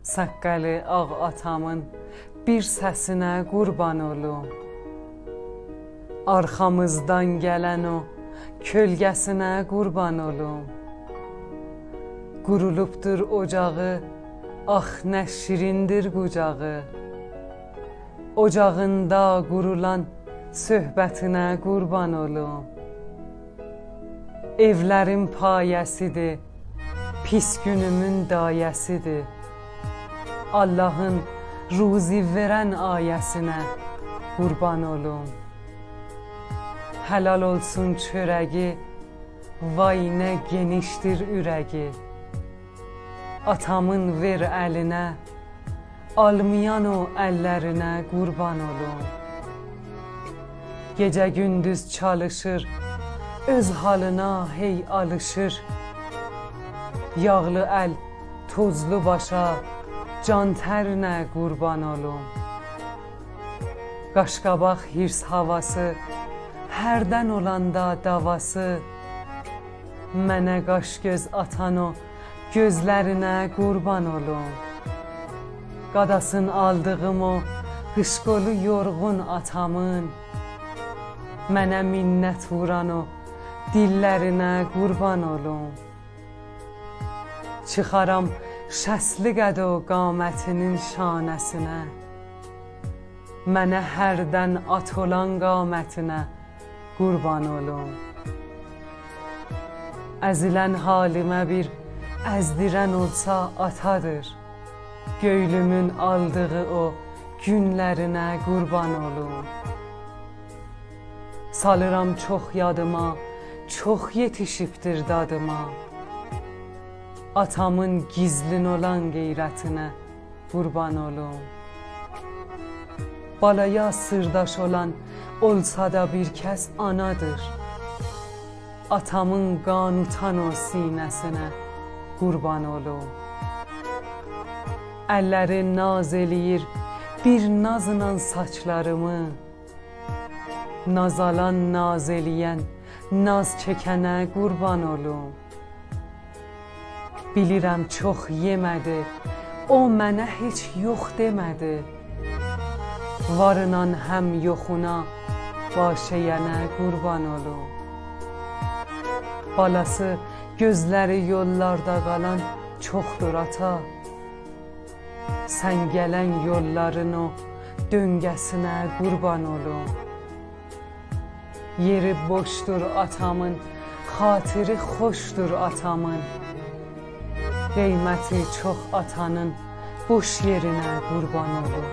Saqqalı ağ atamın bir səsinə qurban olum. Arxamızdan gələn o kölgəsinə qurban olum. Qurulubdur ocağı, ax nə şirindir qucağı. Ocağında qurulan söhbətinə qurban olum. Evlərin payəsidir, pis günümün dayəsidir. Allah'ın ruzi verən ayəsinə qurban olum. Helal olsun çörəgi, vay nə genişdir ürəgi. Atamın ver əlinə, almayan o əllərinə qurban olum. Gecə gündüz çalışır, öz halına hey alışır. Yağlı əl, tozlu başa, can tərinə qurban olum. Qaşqabaq hirs havası, hərdən olanda davası. Mənə qaş göz atan o gözlərinə qurban olum. Qadasın aldığım o qışqolu yorğun atamın. Mənə minnət vuran o dillərinə qurban olum. Çıxaram şəsli qəd o qamətinin şanəsinə. Mənə hərdən at olan qamətinə qurban olum. Əzilən halimə bir əzdirən olsa atadır. Göylümün aldığı o günlərinə qurban olum. Salıram çox yadıma, çox yetişibdir dadıma. Atamın gizlin olan qeyrətinə qurban olum. Balaya sırdaş olan olsa da bir kəs anadır. Atamın qan utan o sinəsinə qurban olum. Əlləri naz eləyir bir nazla saçlarımı. Naz alan naz eləyən, naz çəkənə qurban olum. Bilirəm çox yemədi, o mənə heç yox demədi. Varınan həm yoxuna, başəyənə qurban olum. Balası gözləri yollarda qalan çoxdur ata. Sən gələn yolların o döngəsinə qurban olum. Yeri boşdur atamın, xatiri xoşdur atamın. Qeyməti çox atanın boş yerinə qurban olum.